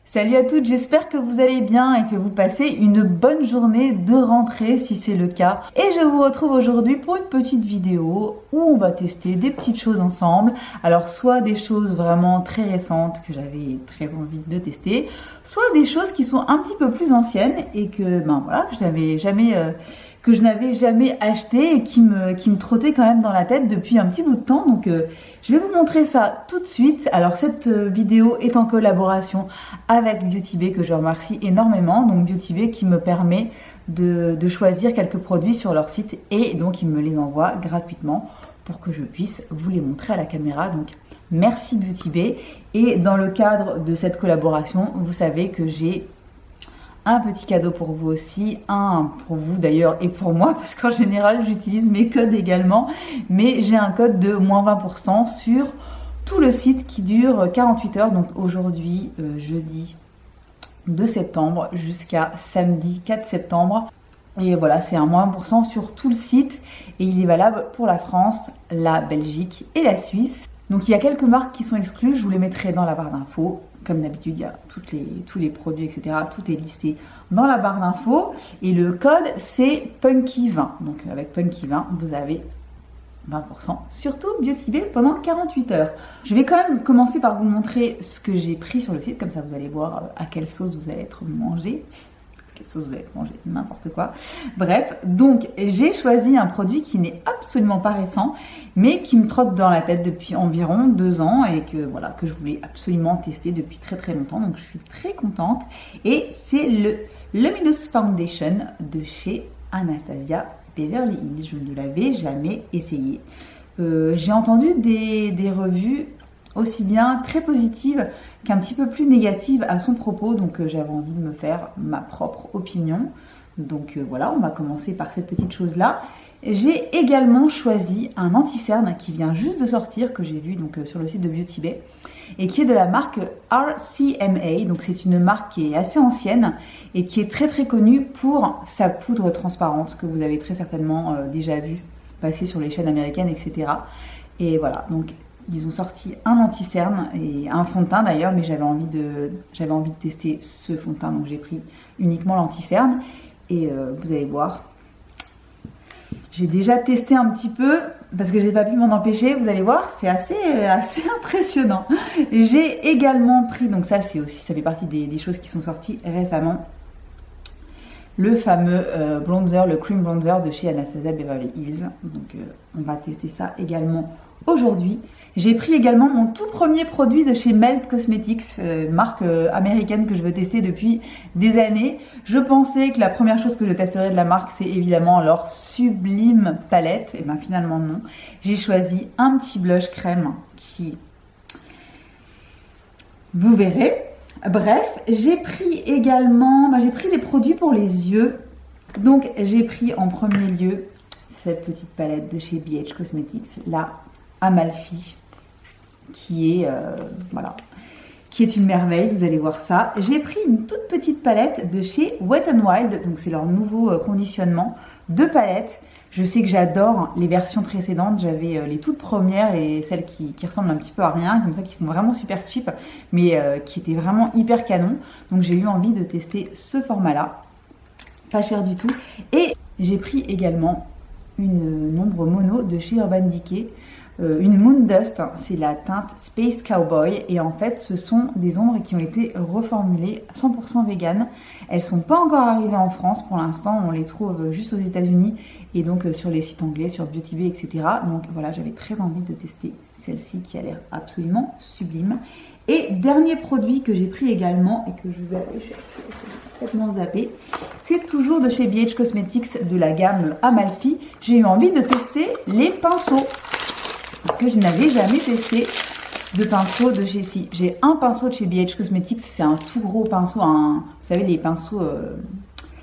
Salut à toutes, j'espère que vous allez bien et que vous passez une bonne journée de rentrée si c'est le cas. Et je vous retrouve aujourd'hui pour une petite vidéo où on va tester des petites choses ensemble. Alors soit des choses vraiment très récentes que j'avais très envie de tester, soit des choses qui sont un petit peu plus anciennes et que que je n'avais jamais acheté et qui me trottaient quand même dans la tête depuis un petit bout de temps. Donc je vais vous montrer ça tout de suite. Alors cette vidéo est en collaboration avec Beauty Bay que je remercie énormément. Donc Beauty Bay qui me permet de choisir quelques produits sur leur site et donc ils me les envoient gratuitement pour que je puisse vous les montrer à la caméra. Donc merci Beauty Bay. Et dans le cadre de cette collaboration, vous savez que j'ai un petit cadeau pour vous aussi, un pour vous d'ailleurs et pour moi parce qu'en général j'utilise mes codes également, mais j'ai un code de moins 20% sur tout le site qui dure 48 heures, donc aujourd'hui jeudi 2 septembre jusqu'à samedi 4 septembre. Et voilà, c'est un moins 1% sur tout le site et il est valable pour la France, la Belgique et la Suisse. Donc il y a quelques marques qui sont exclues, je vous les mettrai dans la barre d'infos. Comme d'habitude, il y a tous les produits, etc. Tout est listé dans la barre d'infos. Et le code, c'est Punky20. Donc avec Punky20, vous avez 20% sur tout Beauty Bay pendant 48 heures. Je vais quand même commencer par vous montrer ce que j'ai pris sur le site. Comme ça, vous allez voir à quelle sauce vous allez être mangé. Quelle sauce vous allez manger, n'importe quoi. Bref, donc j'ai choisi un produit qui n'est absolument pas récent, mais qui me trotte dans la tête depuis environ 2 ans et que je voulais absolument tester depuis très très longtemps. Donc je suis très contente. Et c'est le Luminous Foundation de chez Anastasia Beverly Hills. Je ne l'avais jamais essayé. J'ai entendu des revues aussi bien très positive qu'un petit peu plus négative à son propos, donc j'avais envie de me faire ma propre opinion. Donc voilà, on va commencer par cette petite chose là. J'ai également choisi un anti-cerne qui vient juste de sortir, que j'ai vu donc sur le site de Beauty Bay, et qui est de la marque RCMA. Donc c'est une marque qui est assez ancienne et qui est très très connue pour sa poudre transparente que vous avez très certainement déjà vu passer sur les chaînes américaines, etc. Et voilà, donc ils ont sorti un anti-cerne et un fond de teint d'ailleurs, mais j'avais envie de tester ce fond de teint, donc j'ai pris uniquement l'anti-cerne. Et vous allez voir, j'ai déjà testé un petit peu parce que j'ai pas pu m'en empêcher. Vous allez voir, c'est assez impressionnant. J'ai également pris, donc ça c'est aussi, ça fait partie des choses qui sont sorties récemment, le fameux bronzer, le cream bronzer de chez Anastasia Beverly Hills. Donc on va tester ça également aujourd'hui. J'ai pris également mon tout premier produit de chez Melt Cosmetics, marque américaine que je veux tester depuis des années. Je pensais que la première chose que je testerais de la marque, c'est évidemment leur sublime palette. Et bien finalement non. J'ai choisi un petit blush crème qui... Vous verrez. Bref, j'ai pris également... j'ai pris des produits pour les yeux. Donc j'ai pris en premier lieu cette petite palette de chez BH Cosmetics, la Amalfi, qui est une merveille, vous allez voir ça. J'ai pris une toute petite palette de chez Wet n Wild, donc c'est leur nouveau conditionnement de palette. Je sais que j'adore les versions précédentes, j'avais les toutes premières, celles qui ressemblent un petit peu à rien, comme ça, qui font vraiment super cheap, mais qui étaient vraiment hyper canon. Donc j'ai eu envie de tester ce format-là, pas cher du tout. Et j'ai pris également une ombre mono de chez Urban Decay, une Moon Dust, c'est la teinte Space Cowboy, et en fait ce sont des ombres qui ont été reformulées 100% vegan. Elles sont pas encore arrivées en France pour l'instant, on les trouve juste aux États-Unis et donc sur les sites anglais, sur Beauty Bay, etc. Donc voilà, j'avais très envie de tester celle-ci qui a l'air absolument sublime. Et dernier produit que j'ai pris également et que je vais aller chercher, complètement zappé, c'est toujours de chez BH Cosmetics de la gamme Amalfi. J'ai eu envie de tester les pinceaux parce que je n'avais jamais testé de pinceau de chez si. J'ai un pinceau de chez BH Cosmetics, c'est un tout gros pinceau, vous savez les pinceaux,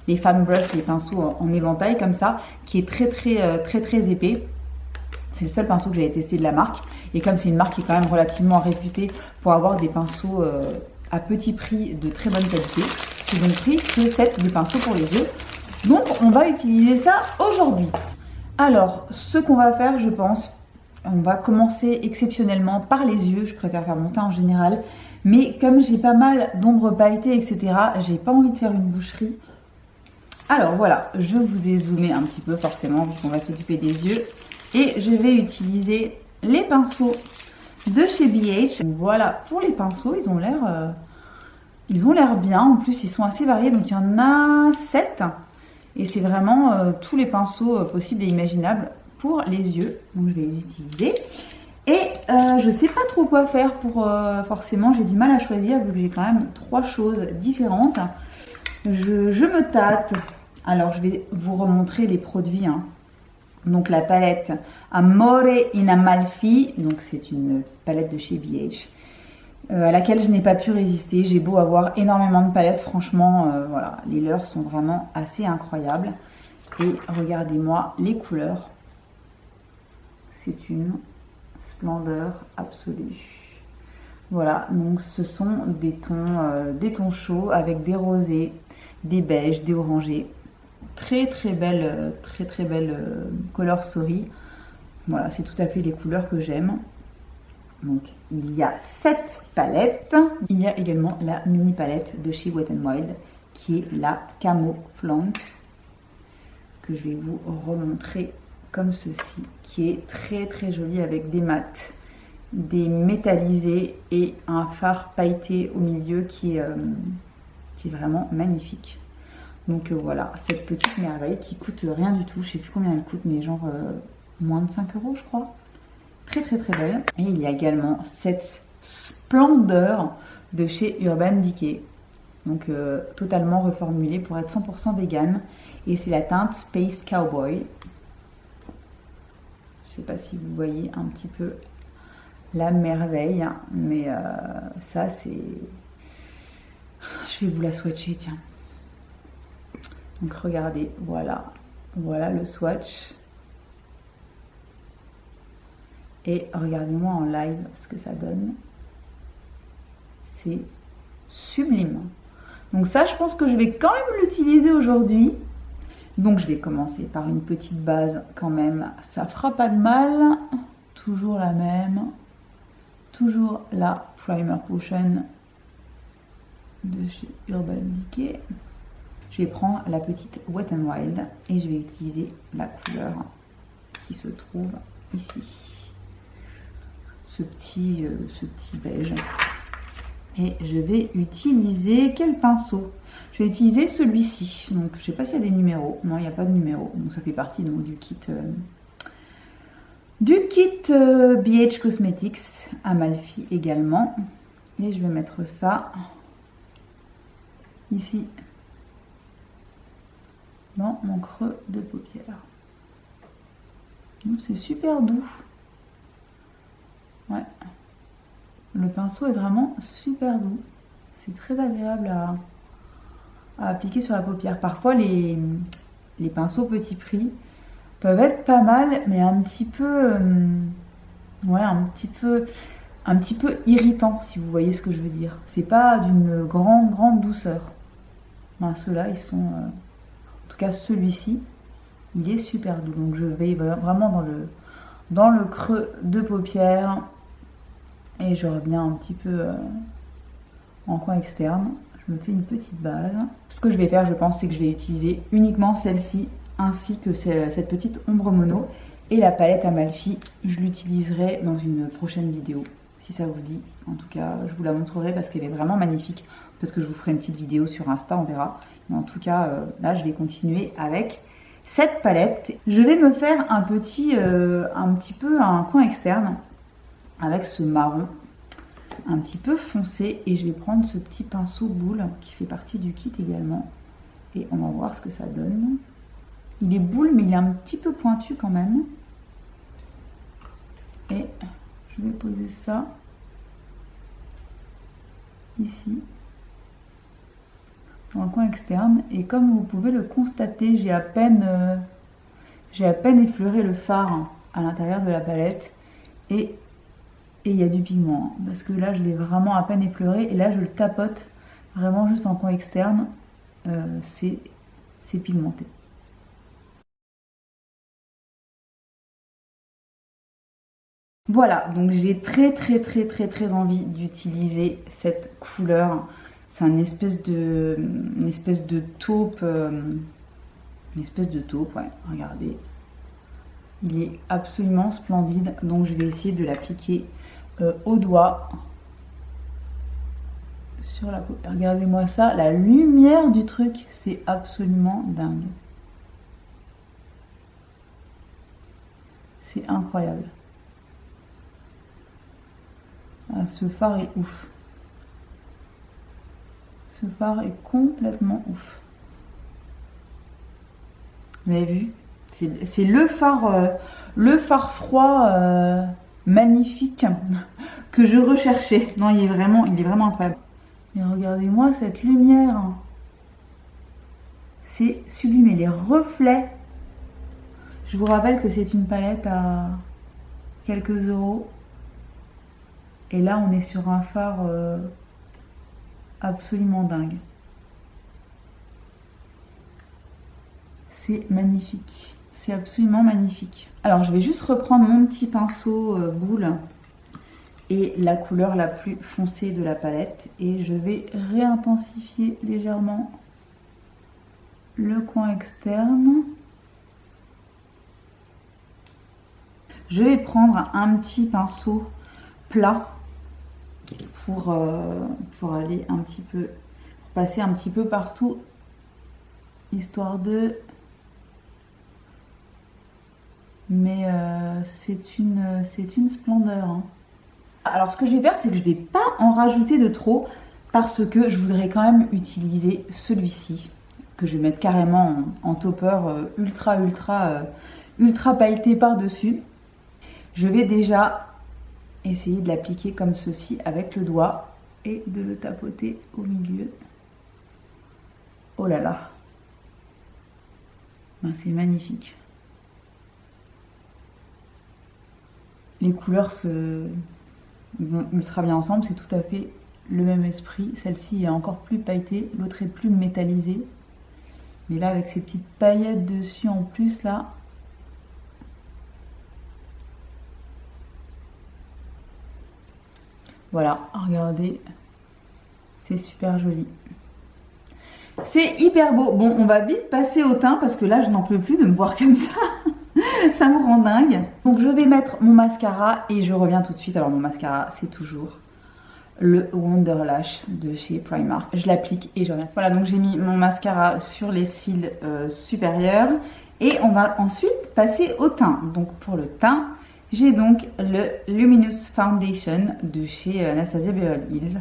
les fan brush, les pinceaux en éventail comme ça, qui est très épais. C'est le seul pinceau que j'avais testé de la marque. Et comme c'est une marque qui est quand même relativement réputée pour avoir des pinceaux à petit prix de très bonne qualité, j'ai donc pris ce set de pinceaux pour les yeux. Donc on va utiliser ça aujourd'hui. Alors ce qu'on va faire, je pense, on va commencer exceptionnellement par les yeux. Je préfère faire mon teint en général. Mais comme j'ai pas mal d'ombres pailletées, etc., j'ai pas envie de faire une boucherie. Alors voilà, je vous ai zoomé un petit peu forcément, vu qu'on va s'occuper des yeux. Et je vais utiliser les pinceaux de chez BH. Voilà, pour les pinceaux, ils ont l'air bien. En plus, ils sont assez variés, donc il y en a 7. Et c'est vraiment tous les pinceaux possibles et imaginables pour les yeux. Donc je vais les utiliser. Et je sais pas trop quoi faire pour forcément, j'ai du mal à choisir vu que j'ai quand même 3 choses différentes. Je me tâte. Alors je vais vous remontrer les produits. Hein. Donc la palette Amore in Amalfi, donc c'est une palette de chez BH. À laquelle je n'ai pas pu résister. J'ai beau avoir énormément de palettes, franchement, voilà, les leurs sont vraiment assez incroyables. Et regardez-moi les couleurs. C'est une splendeur absolue. Voilà, donc ce sont des tons chauds avec des rosés, des beiges, des orangés. Très belle color story. Voilà, c'est tout à fait les couleurs que j'aime. Donc, il y a 7 palettes. Il y a également la mini palette de chez Wet n Wild, qui est la Camo Flaunt, que je vais vous remontrer comme ceci, qui est très jolie avec des mats, des métallisés et un fard pailleté au milieu qui est vraiment magnifique. Donc voilà, cette petite merveille qui coûte rien du tout. Je sais plus combien elle coûte, mais genre moins de 5 € je crois. Très belle. Et il y a également cette splendeur de chez Urban Decay. Donc totalement reformulée pour être 100% vegan. Et c'est la teinte Space Cowboy. Je sais pas si vous voyez un petit peu la merveille. Mais ça c'est... Je vais vous la swatcher, tiens. Donc regardez, voilà. Voilà le swatch. Et regardez-moi en live ce que ça donne. C'est sublime. Donc ça, je pense que je vais quand même l'utiliser aujourd'hui. Donc je vais commencer par une petite base quand même. Ça fera pas de mal. Toujours la même. Toujours la Primer Potion de chez Urban Decay. Je vais prendre la petite Wet n Wild et je vais utiliser la couleur qui se trouve ici. Ce petit beige. Et je vais utiliser quel pinceau? Je vais utiliser celui-ci. Donc je sais pas s'il y a des numéros. Non, il n'y a pas de numéro. Donc ça fait partie donc, du kit BH Cosmetics Amalfi également. Et je vais mettre ça ici dans mon creux de paupière. C'est super doux. Ouais. Le pinceau est vraiment super doux. C'est très agréable à appliquer sur la paupière. Parfois, les pinceaux petit prix peuvent être pas mal, mais un petit peu... ouais, un petit peu irritant, si vous voyez ce que je veux dire. C'est pas d'une grande douceur. Ben, ceux-là, ils sont... en tout cas, celui-ci, il est super doux. Donc, je vais vraiment dans le creux de paupière. Et je reviens un petit peu en coin externe. Je me fais une petite base. Ce que je vais faire, je pense, c'est que je vais utiliser uniquement celle-ci, ainsi que cette petite ombre mono. Et la palette Amalfi, je l'utiliserai dans une prochaine vidéo, si ça vous dit. En tout cas, je vous la montrerai parce qu'elle est vraiment magnifique. Peut-être que je vous ferai une petite vidéo sur Insta, on verra. Mais en tout cas, là, je vais continuer avec cette palette. Je vais me faire un petit peu un coin externe avec ce marron un petit peu foncé et je vais prendre ce petit pinceau boule qui fait partie du kit également et on va voir ce que ça donne. Il est boule mais il est un petit peu pointu quand même et je vais poser ça ici dans le coin externe et comme vous pouvez le constater, j'ai à peine effleuré le fard à l'intérieur de la palette et il y a du pigment, hein, parce que là je l'ai vraiment à peine effleuré et là je le tapote vraiment juste en coin externe, c'est pigmenté. Voilà, donc j'ai très envie d'utiliser cette couleur. C'est une espèce de taupe, ouais, regardez. Il est absolument splendide, donc je vais essayer de l'appliquer au doigt sur la peau. Regardez-moi ça, la lumière du truc, c'est absolument dingue. C'est incroyable. Ah, ce fard est ouf. Ce fard est complètement ouf. Vous avez vu? C'est le phare froid magnifique que je recherchais. Non, il est vraiment incroyable. Mais regardez-moi cette lumière. C'est sublime. Et les reflets. Je vous rappelle que c'est une palette à quelques euros. Et là, on est sur un phare absolument dingue. C'est magnifique. C'est absolument magnifique. Alors, je vais juste reprendre mon petit pinceau boule et la couleur la plus foncée de la palette. Et je vais réintensifier légèrement le coin externe. Je vais prendre un petit pinceau plat pour aller un petit peu, pour passer un petit peu partout, histoire de... Mais c'est une splendeur. Hein. Alors ce que je vais faire, c'est que je vais pas en rajouter de trop, parce que je voudrais quand même utiliser celui-ci, que je vais mettre carrément en topper ultra pailleté par-dessus. Je vais déjà essayer de l'appliquer comme ceci avec le doigt et de le tapoter au milieu. Oh là là, ben, c'est magnifique. Les couleurs vont ultra bien ensemble, c'est tout à fait le même esprit. Celle-ci est encore plus pailletée, l'autre est plus métallisée. Mais là, avec ces petites paillettes dessus en plus, là... Voilà, regardez, c'est super joli. C'est hyper beau. Bon, on va vite passer au teint parce que là, je n'en peux plus de me voir comme ça. Ça me rend dingue. Donc, je vais mettre mon mascara et je reviens tout de suite. Alors, mon mascara, c'est toujours le Wonderlash de chez Primark. Je l'applique et je reviens. Voilà, donc j'ai mis mon mascara sur les cils supérieurs. Et on va ensuite passer au teint. Donc, pour le teint... J'ai donc le Luminous Foundation de chez Anastasia Beverly Hills.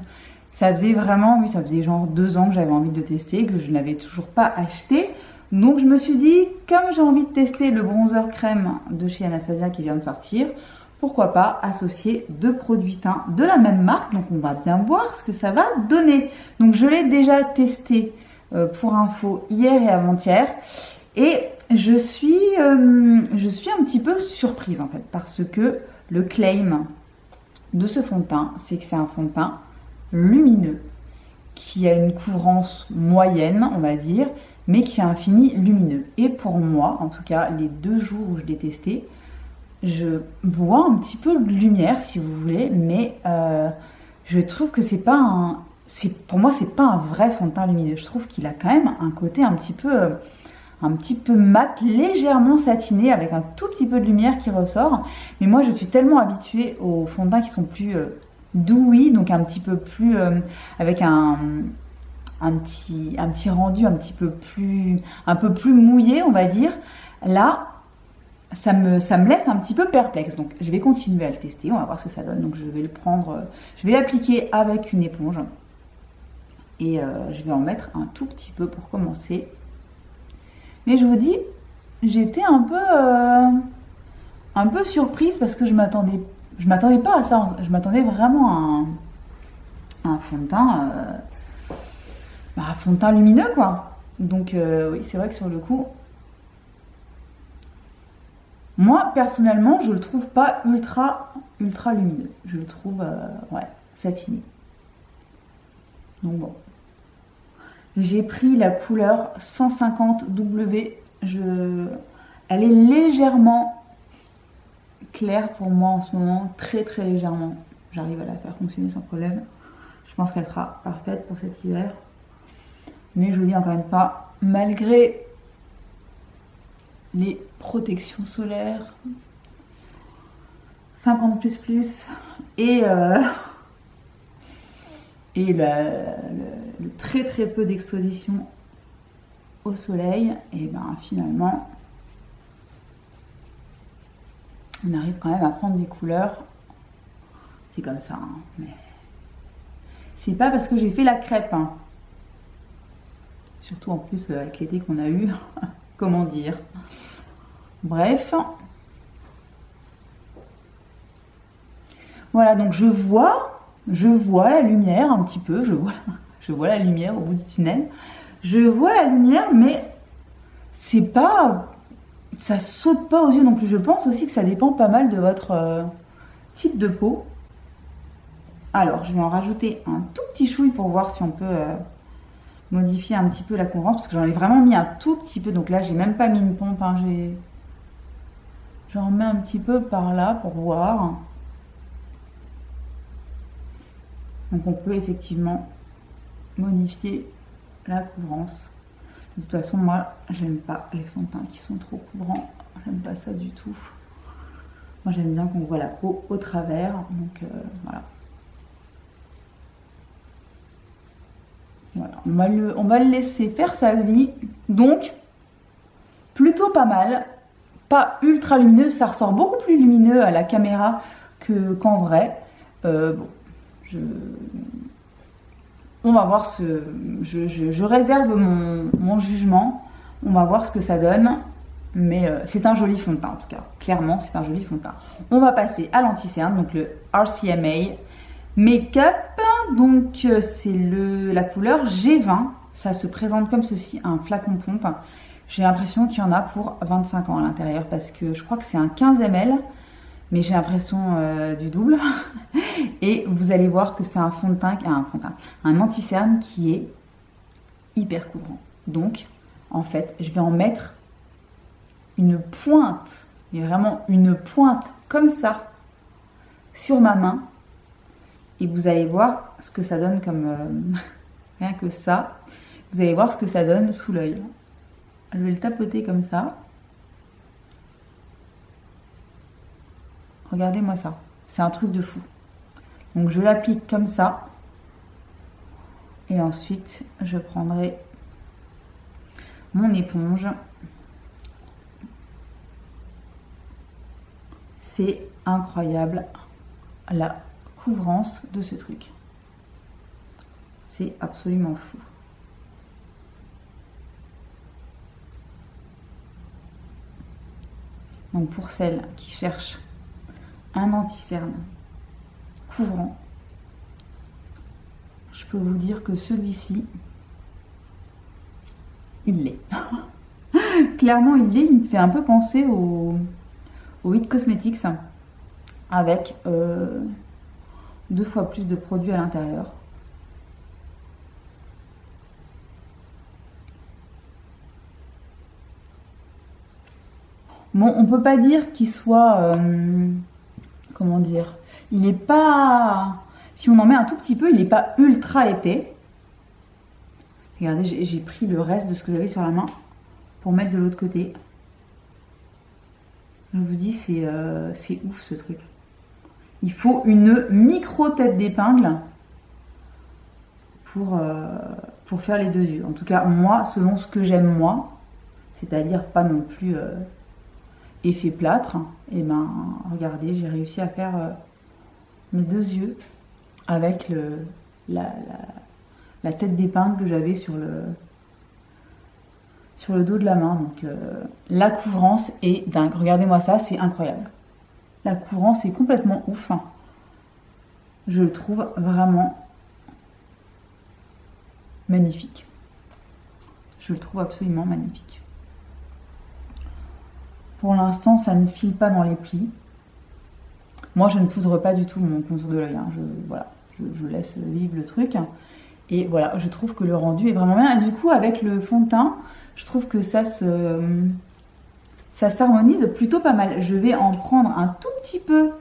Ça faisait vraiment, oui, ça faisait genre 2 ans que j'avais envie de tester, que je n'avais toujours pas acheté. Donc je me suis dit, comme j'ai envie de tester le bronzer crème de chez Anastasia qui vient de sortir, pourquoi pas associer 2 produits teints de la même marque. Donc on va bien voir ce que ça va donner. Donc je l'ai déjà testé pour info hier et avant-hier. Et je suis un petit peu surprise en fait, parce que le claim de ce fond de teint, c'est que c'est un fond de teint lumineux, qui a une couvrance moyenne, on va dire, mais qui a un fini lumineux. Et pour moi, en tout cas, les 2 jours où je l'ai testé, je vois un petit peu de lumière, si vous voulez, mais je trouve que c'est pas un... Pour moi, c'est pas un vrai fond de teint lumineux. Je trouve qu'il a quand même un côté un petit peu mat, légèrement satiné, avec un tout petit peu de lumière qui ressort. Mais moi, je suis tellement habituée aux fonds de teint qui sont plus dewy, donc un petit peu plus... avec un petit rendu un peu plus mouillé, on va dire. Là, ça me laisse un petit peu perplexe. Donc, je vais continuer à le tester. On va voir ce que ça donne. Donc, je vais le prendre... je vais l'appliquer avec une éponge. Et je vais en mettre un tout petit peu pour commencer. Mais je vous dis, j'étais un peu surprise parce que je m'attendais pas à ça. Je m'attendais vraiment à un fond de teint, un fond de teint lumineux, quoi. Donc oui, c'est vrai que sur le coup, moi personnellement, je le trouve pas ultra lumineux. Je le trouve ouais, satiné. Donc bon. J'ai pris la couleur 150W. Elle est légèrement claire pour moi en ce moment, très très légèrement. J'arrive à la faire fonctionner sans problème. Je pense qu'elle sera parfaite pour cet hiver. Mais je vous dis encore une fois, malgré les protections solaires, 50 plus et le très très peu d'exposition au soleil, et ben finalement on arrive quand même à prendre des couleurs. C'est comme ça, hein, mais c'est pas parce que j'ai fait la crêpe, hein. Surtout en plus avec l'été qu'on a eu. Comment dire. Bref. Voilà, donc je vois la lumière un petit peu. Je vois la lumière au bout du tunnel. Je vois la lumière, mais c'est pas... Ça saute pas aux yeux non plus. Je pense aussi que ça dépend pas mal de votre type de peau. Alors, je vais en rajouter un tout petit chouille pour voir si on peut modifier un petit peu la couvrance, parce que j'en ai vraiment mis un tout petit peu. Donc là, j'ai même pas mis une pompe, hein, j'en mets un petit peu par là pour voir. Donc on peut effectivement modifier la couvrance. De toute façon, moi, j'aime pas les fonds de teint qui sont trop couvrants. J'aime pas ça du tout. Moi, j'aime bien qu'on voit la peau au travers. Donc voilà. Voilà, on va le laisser faire sa vie. Donc, plutôt pas mal. Pas ultra lumineux, ça ressort beaucoup plus lumineux à la caméra qu'en vrai. Bon, on va voir je réserve mon jugement. On va voir ce que ça donne. Mais c'est un joli fond de teint en tout cas. Clairement, c'est un joli fond de teint. On va passer à l'anti-cerne, donc le RCMA Makeup. Donc c'est la couleur G20. Ça se présente comme ceci, un flacon pompe. J'ai l'impression qu'il y en a pour 25 ans à l'intérieur parce que je crois que c'est un 15 ml. Mais j'ai l'impression du double. Et vous allez voir que c'est un fond de teint, un anti-cerne qui est hyper couvrant. Donc, en fait, je vais en mettre une pointe, mais vraiment une pointe comme ça, sur ma main. Et vous allez voir ce que ça donne comme... rien que ça. Vous allez voir ce que ça donne sous l'œil. Je vais le tapoter comme ça. Regardez-moi ça. C'est un truc de fou. Donc je l'applique comme ça. Et ensuite, je prendrai mon éponge. C'est incroyable la couvrance de ce truc. C'est absolument fou. Donc pour celles qui cherchent un anti-cerne couvrant, je peux vous dire que celui-ci, il l'est. Clairement, il l'est. Il me fait un peu penser au It Cosmetics avec 2 fois plus de produits à l'intérieur. Bon, on peut pas dire qu'il soit... comment dire, il n'est pas, si on en met un tout petit peu, il n'est pas ultra épais. Regardez, j'ai pris le reste de ce que j'avais sur la main pour mettre de l'autre côté. Je vous dis, c'est ouf ce truc. Il faut une micro tête d'épingle pour faire les 2 yeux. En tout cas, moi, selon ce que j'aime moi, c'est-à-dire pas non plus effet plâtre, et ben regardez, j'ai réussi à faire mes 2 yeux avec la tête d'épingle que j'avais sur le dos de la main. Donc la couvrance est dingue. Regardez-moi ça, c'est incroyable. La couvrance est complètement ouf. Je le trouve vraiment magnifique. Je le trouve absolument magnifique. Pour l'instant, ça ne file pas dans les plis. Moi, je ne poudre pas du tout mon contour de l'œil. Hein. Je laisse vivre le truc. Et voilà, je trouve que le rendu est vraiment bien. Et du coup, avec le fond de teint, je trouve que ça se ça s'harmonise plutôt pas mal. Je vais en prendre un tout petit peu,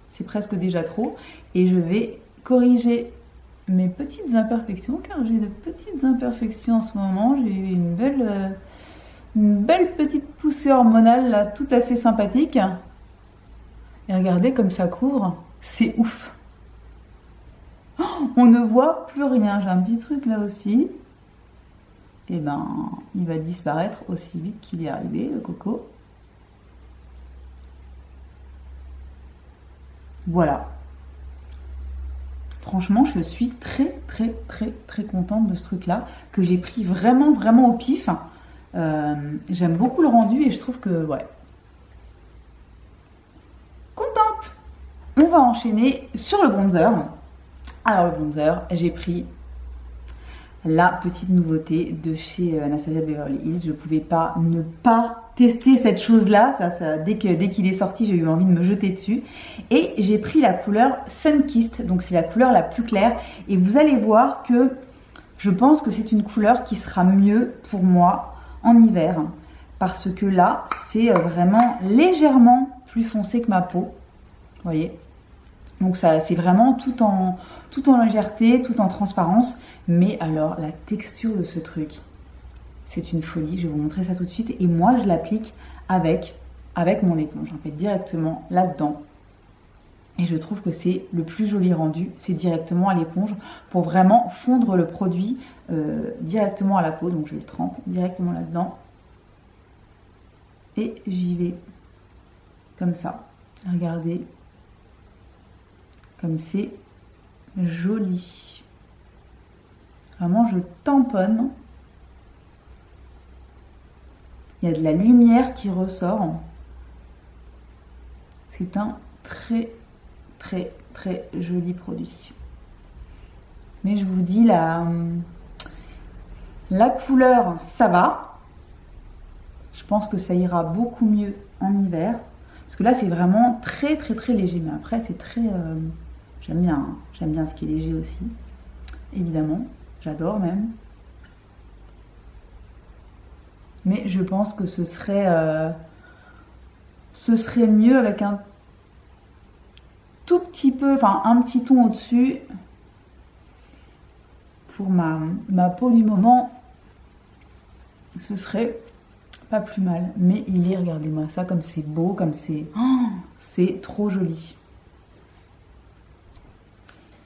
c'est presque déjà trop, et je vais corriger mes petites imperfections, car j'ai de petites imperfections en ce moment. J'ai eu une belle petite poussée hormonale là, tout à fait sympathique. Et regardez comme ça couvre, c'est ouf. Oh, on ne voit plus rien. J'ai un petit truc là aussi. Et ben, il va disparaître aussi vite qu'il est arrivé, le coco. Voilà. Franchement, je suis très contente de ce truc-là, que j'ai pris vraiment au pif. J'aime beaucoup le rendu et je trouve que, ouais. Contente! On va enchaîner sur le bronzer. Alors, le bronzer, j'ai pris la petite nouveauté de chez Anastasia Beverly Hills. Je ne pouvais pas ne pas tester cette chose-là. Dès qu'il est sorti, j'ai eu envie de me jeter dessus. Et j'ai pris la couleur Sunkissed, donc c'est la couleur la plus claire. Et vous allez voir que je pense que c'est une couleur qui sera mieux pour moi en hiver. Parce que là, c'est vraiment légèrement plus foncé que ma peau. Vous voyez ? Donc ça, c'est vraiment tout en légèreté, tout en transparence. Mais alors, la texture de ce truc, c'est une folie. Je vais vous montrer ça tout de suite. Et moi, je l'applique avec mon éponge. En fait, directement là-dedans. Et je trouve que c'est le plus joli rendu. C'est directement à l'éponge pour vraiment fondre le produit directement à la peau. Donc, je le trempe directement là-dedans. Et j'y vais comme ça. Regardez. Comme c'est joli. Vraiment, je tamponne. Il y a de la lumière qui ressort. C'est un très joli produit. Mais je vous dis, la couleur, ça va. Je pense que ça ira beaucoup mieux en hiver. Parce que là, c'est vraiment très léger. Mais après, c'est très... j'aime bien ce qui est léger aussi. Évidemment. J'adore même. Mais je pense que ce serait mieux avec un tout petit peu, enfin un petit ton au-dessus. Pour ma peau du moment, ce serait pas plus mal. Mais il est, regardez-moi ça, comme c'est beau, comme c'est... Oh, c'est trop joli.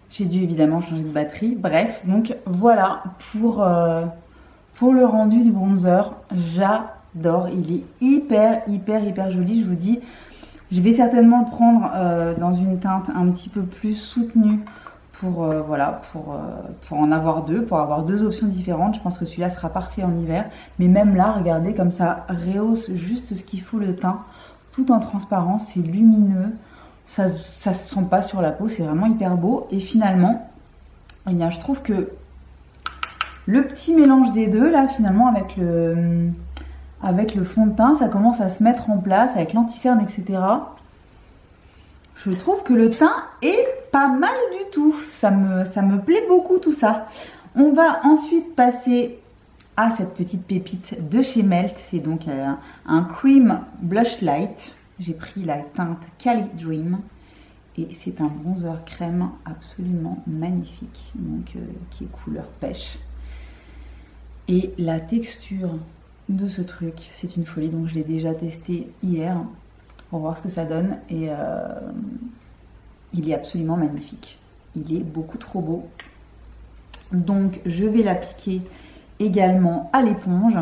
J'ai dû évidemment changer de batterie. Bref, donc voilà pour le rendu du bronzer. J'adore. Il est hyper joli. Je vous dis, je vais certainement le prendre dans une teinte un petit peu plus soutenue pour en avoir deux, pour avoir deux options différentes. Je pense que celui-là sera parfait en hiver. Mais même là, regardez comme ça rehausse juste ce qu'il faut le teint, tout en transparence. C'est lumineux. Ça se sent pas sur la peau, c'est vraiment hyper beau. Et finalement, eh bien, je trouve que le petit mélange des deux, là, finalement, avec le fond de teint, ça commence à se mettre en place, avec l'anti-cerne, etc. Je trouve que le teint est pas mal du tout. Ça me plaît beaucoup, tout ça. On va ensuite passer à cette petite pépite de chez Melt. C'est donc un Cream Blush Light. J'ai pris la teinte Cali Dream et c'est un bronzer crème absolument magnifique, donc qui est couleur pêche. Et la texture de ce truc, c'est une folie, donc je l'ai déjà testé hier pour voir ce que ça donne et il est absolument magnifique. Il est beaucoup trop beau. Donc je vais l'appliquer également à l'éponge,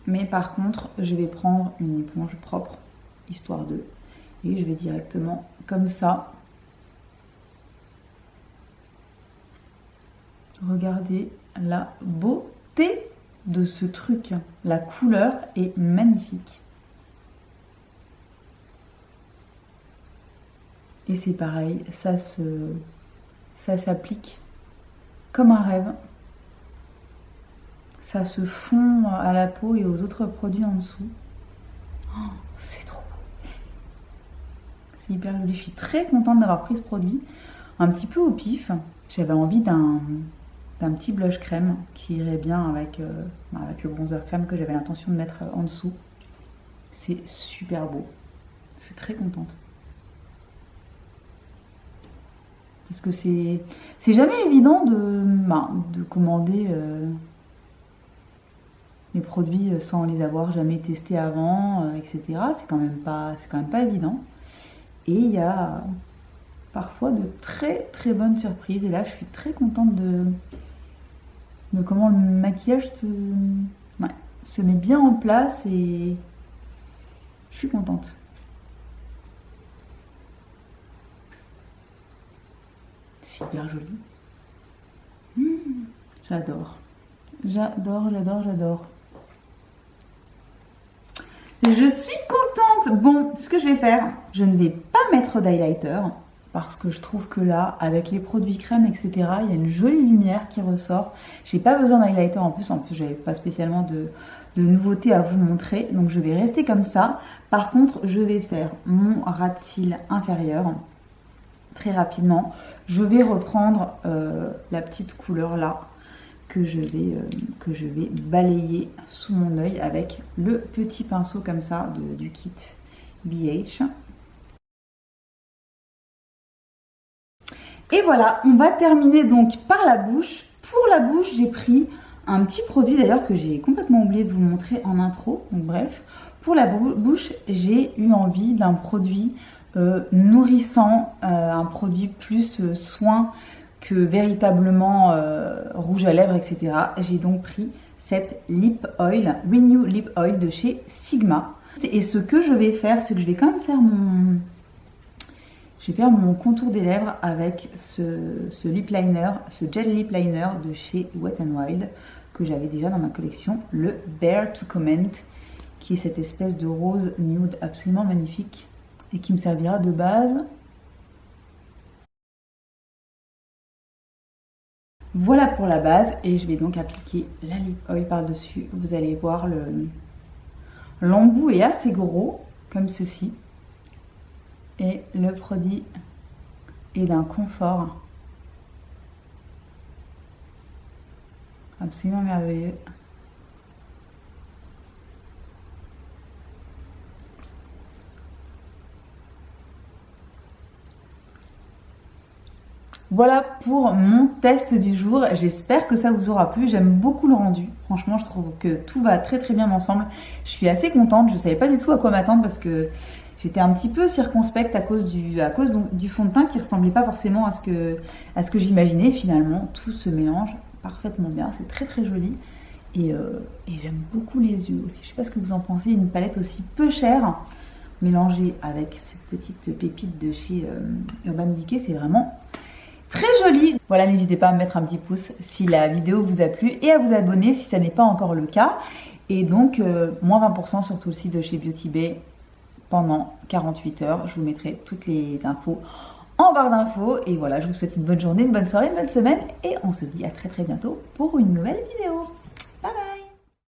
mais par contre je vais prendre une éponge propre, histoire de, et je vais directement comme ça. Regardez la beauté de ce truc, la couleur est magnifique. Et c'est pareil, ça s'applique comme un rêve. Ça se fond à la peau et aux autres produits en dessous. Oh, c'est trop beau. C'est hyper joli. Je suis très contente d'avoir pris ce produit. Un petit peu au pif. J'avais envie d'un petit blush crème qui irait bien avec le bronzer crème que j'avais l'intention de mettre en dessous C'est super beau. Je suis très contente. Parce que c'est jamais évident de commander les produits sans les avoir jamais testés avant, etc. C'est quand même pas évident. Et il y a parfois de très très bonnes surprises. Et là, je suis très contente de comment le maquillage se met bien en place et je suis contente. Super joli. J'adore. J'adore, j'adore, j'adore. Je suis contente. Bon, ce que je vais faire, je ne vais pas mettre d'highlighter parce que je trouve que là, avec les produits crème, etc., il y a une jolie lumière qui ressort. J'ai pas besoin d'highlighter en plus, j'avais pas spécialement de nouveautés à vous montrer, donc je vais rester comme ça. Par contre, je vais faire mon ras de cils inférieur très rapidement. Je vais reprendre la petite couleur là que je vais balayer sous mon œil avec le petit pinceau comme ça du kit BH. Et voilà, on va terminer donc par la bouche. Pour la bouche, j'ai pris un petit produit d'ailleurs que j'ai complètement oublié de vous montrer en intro. Donc bref, pour la bouche, j'ai eu envie d'un produit nourrissant, un produit plus soin que véritablement rouge à lèvres, etc. J'ai donc pris cette Lip Oil, Renew Lip Oil de chez Sigma. Et ce que je vais faire, c'est que je vais quand même faire mon contour des lèvres avec ce lip liner, ce gel lip liner de chez Wet n Wild que j'avais déjà dans ma collection, le Bare to Comment, qui est cette espèce de rose nude absolument magnifique et qui me servira de base. Voilà pour la base et je vais donc appliquer la lip oil par-dessus. Vous allez voir l'embout est assez gros comme ceci et le produit est d'un confort absolument merveilleux. Voilà pour mon test du jour, j'espère que ça vous aura plu, j'aime beaucoup le rendu, franchement je trouve que tout va très très bien ensemble, je suis assez contente, je ne savais pas du tout à quoi m'attendre parce que j'étais un petit peu circonspecte à cause du fond de teint qui ressemblait pas forcément à ce que j'imaginais. Finalement tout se mélange parfaitement bien, c'est très très joli et j'aime beaucoup les yeux aussi, je sais pas ce que vous en pensez, une palette aussi peu chère mélangée avec cette petite pépite de chez Urban Decay, c'est vraiment très joli. Voilà, n'hésitez pas à me mettre un petit pouce si la vidéo vous a plu et à vous abonner si ça n'est pas encore le cas. Et donc, moins 20% sur tout le site de chez Beauty Bay pendant 48 heures. Je vous mettrai toutes les infos en barre d'infos. Et voilà, je vous souhaite une bonne journée, une bonne soirée, une bonne semaine. Et on se dit à très très bientôt pour une nouvelle vidéo.